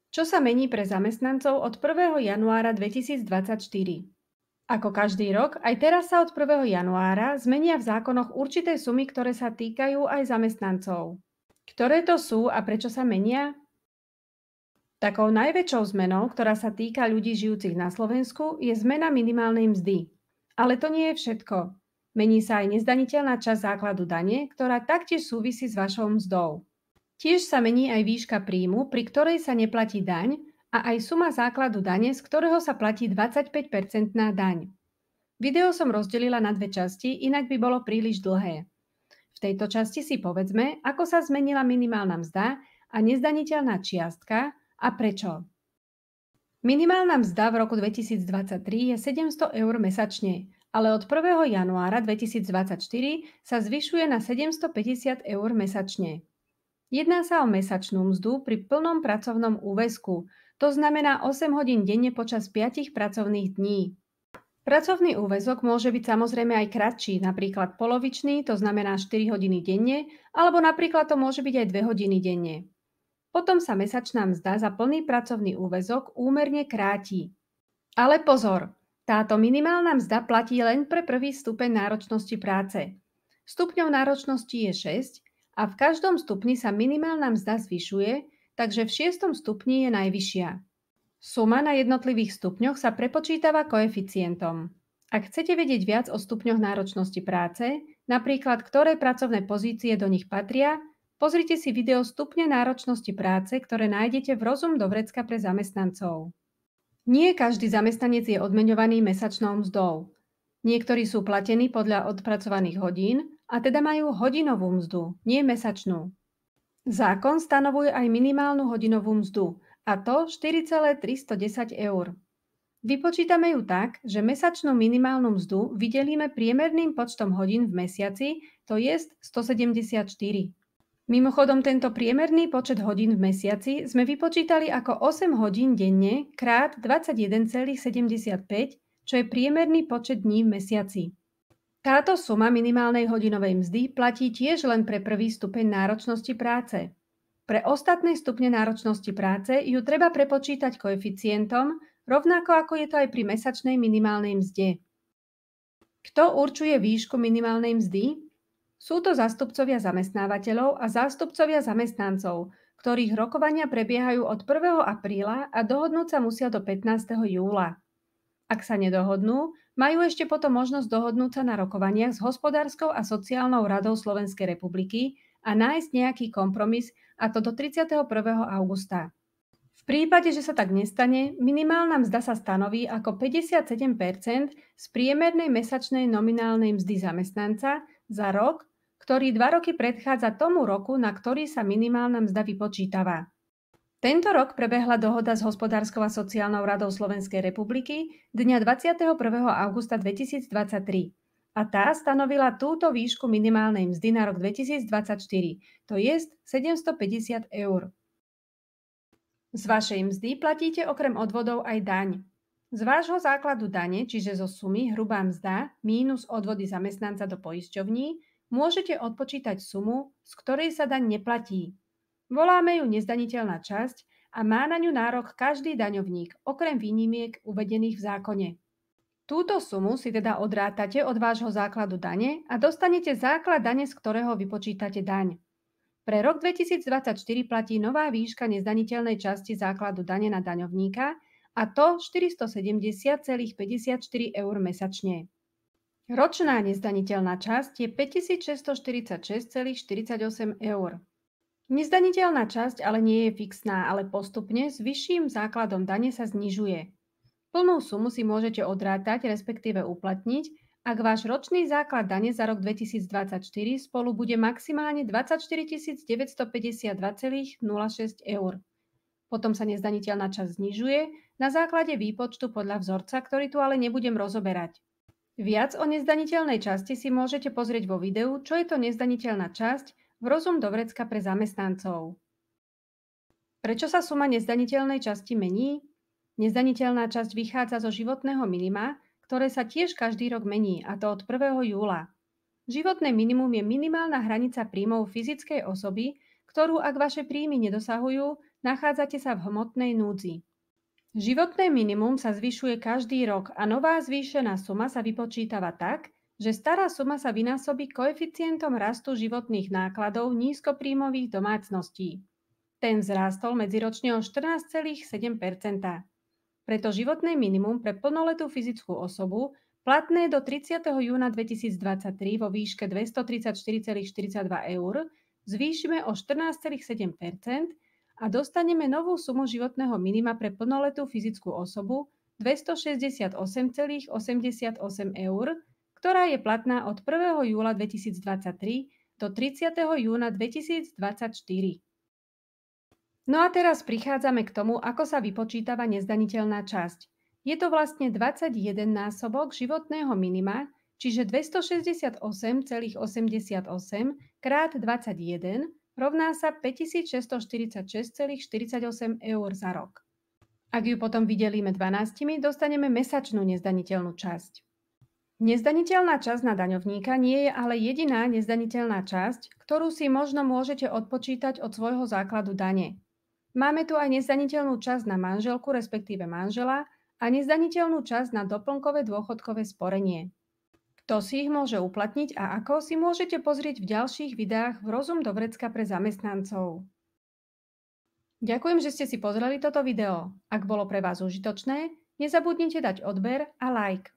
Čo sa mení pre zamestnancov od 1. januára 2024? Ako každý rok, aj teraz sa od 1. januára zmenia v zákonoch určité sumy, ktoré sa týkajú aj zamestnancov. Ktoré to sú a prečo sa menia? Takou najväčšou zmenou, ktorá sa týka ľudí žijúcich na Slovensku, je zmena minimálnej mzdy. Ale to nie je všetko. Mení sa aj nezdaniteľná časť základu dane, ktorá taktiež súvisí s vašou mzdou. Tiež sa mení aj výška príjmu, pri ktorej sa neplatí daň, a aj suma základu dane, z ktorého sa platí 25% daň. Video som rozdelila na dve časti, inak by bolo príliš dlhé. V tejto časti si povedzme, ako sa zmenila minimálna mzda a nezdaniteľná čiastka a prečo. Minimálna mzda v roku 2023 je 700 eur mesačne, ale od 1. januára 2024 sa zvyšuje na 750 eur mesačne. Jedná sa o mesačnú mzdu pri plnom pracovnom úväzku, to znamená 8 hodín denne počas 5 pracovných dní. Pracovný úväzok môže byť samozrejme aj kratší, napríklad polovičný, to znamená 4 hodiny denne, alebo napríklad to môže byť aj 2 hodiny denne. Potom sa mesačná mzda za plný pracovný úväzok úmerne kráti. Ale pozor, táto minimálna mzda platí len pre prvý stupeň náročnosti práce. Stupňov náročnosti je 6 a v každom stupni sa minimálna mzda zvyšuje, takže v 6. stupni je najvyššia. Suma na jednotlivých stupňoch sa prepočítava koeficientom. Ak chcete vedieť viac o stupňoch náročnosti práce, napríklad ktoré pracovné pozície do nich patria, pozrite si video Stupne náročnosti práce, ktoré nájdete v Rozum do vrecka pre zamestnancov. Nie každý zamestnanec je odmeňovaný mesačnou mzdou. Niektorí sú platení podľa odpracovaných hodín a teda majú hodinovú mzdu, nie mesačnú. Zákon stanovuje aj minimálnu hodinovú mzdu, a to 4,310 eur. Vypočítame ju tak, že mesačnú minimálnu mzdu vydelíme priemerným počtom hodín v mesiaci, to jest 174. Mimochodom, tento priemerný počet hodín v mesiaci sme vypočítali ako 8 hodín denne krát 21,75, čo je priemerný počet dní v mesiaci. Táto suma minimálnej hodinovej mzdy platí tiež len pre prvý stupeň náročnosti práce. Pre ostatné stupne náročnosti práce ju treba prepočítať koeficientom, rovnako ako je to aj pri mesačnej minimálnej mzde. Kto určuje výšku minimálnej mzdy? Sú to zástupcovia zamestnávateľov a zástupcovia zamestnancov, ktorých rokovania prebiehajú od 1. apríla a dohodnúť sa musia do 15. júla. Ak sa nedohodnú, majú ešte potom možnosť dohodnúť sa na rokovaniach s Hospodárskou a sociálnou radou Slovenskej republiky a nájsť nejaký kompromis, a to do 31. augusta. V prípade, že sa tak nestane, minimálna mzda sa stanoví ako 57% z priemernej mesačnej nominálnej mzdy zamestnanca za rok, ktorý 2 roky predchádza tomu roku, na ktorý sa minimálna mzda vypočítava. Tento rok prebehla dohoda s Hospodárskou a sociálnou radou Slovenskej republiky dňa 21. augusta 2023 a tá stanovila túto výšku minimálnej mzdy na rok 2024, to jest 750 eur. Z vašej mzdy platíte okrem odvodov aj daň. Z vášho základu dane, čiže zo sumy hrubá mzda mínus odvody zamestnanca do poisťovní, môžete odpočítať sumu, z ktorej sa daň neplatí. Voláme ju nezdaniteľná časť a má na ňu nárok každý daňovník, okrem výnimiek uvedených v zákone. Túto sumu si teda odrátate od vášho základu dane a dostanete základ dane, z ktorého vypočítate daň. Pre rok 2024 platí nová výška nezdaniteľnej časti základu dane na daňovníka, a to 470,54 eur mesačne. Ročná nezdaniteľná časť je 5646,48 eur. Nezdaniteľná časť ale nie je fixná, ale postupne s vyšším základom dane sa znižuje. Plnú sumu si môžete odrátať, respektíve uplatniť, ak váš ročný základ dane za rok 2024 spolu bude maximálne 24 952,06 eur. Potom sa nezdaniteľná časť znižuje na základe výpočtu podľa vzorca, ktorý tu ale nebudem rozoberať. Viac o nezdaniteľnej časti si môžete pozrieť vo videu, čo je to nezdaniteľná časť v Rozum do vrecka pre zamestnancov. Prečo sa suma nezdaniteľnej časti mení? Nezdaniteľná časť vychádza zo životného minima, ktoré sa tiež každý rok mení, a to od 1. júla. Životné minimum je minimálna hranica príjmov fyzickej osoby, ktorú ak vaše príjmy nedosahujú, nachádzate sa v hmotnej núdzi. Životné minimum sa zvyšuje každý rok a nová zvýšená suma sa vypočítava tak, že stará suma sa vynásobí koeficientom rastu životných nákladov nízkopríjmových domácností. Ten vzrástol medziročne o 14,7%. Preto životné minimum pre plnoletú fyzickú osobu platné do 30. júna 2023 vo výške 234,42 eur zvýšime o 14,7% a dostaneme novú sumu životného minima pre plnoletú fyzickú osobu 268,88 eur, ktorá je platná od 1. júla 2023 do 30. júna 2024. No a teraz prichádzame k tomu, ako sa vypočítava nezdaniteľná časť. Je to vlastne 21 násobok životného minima, čiže 268,88 krát 21 rovná sa 5646,48 eur za rok. Ak ju potom vydelíme 12, dostaneme mesačnú nezdaniteľnú časť. Nezdaniteľná časť na daňovníka nie je ale jediná nezdaniteľná časť, ktorú si možno môžete odpočítať od svojho základu dane. Máme tu aj nezdaniteľnú časť na manželku, respektíve manžela, a nezdaniteľnú časť na doplnkové dôchodkové sporenie. Kto si ich môže uplatniť a ako, si môžete pozrieť v ďalších videách v Rozum do vrecka pre zamestnancov. Ďakujem, že ste si pozreli toto video. Ak bolo pre vás užitočné, nezabudnite dať odber a like.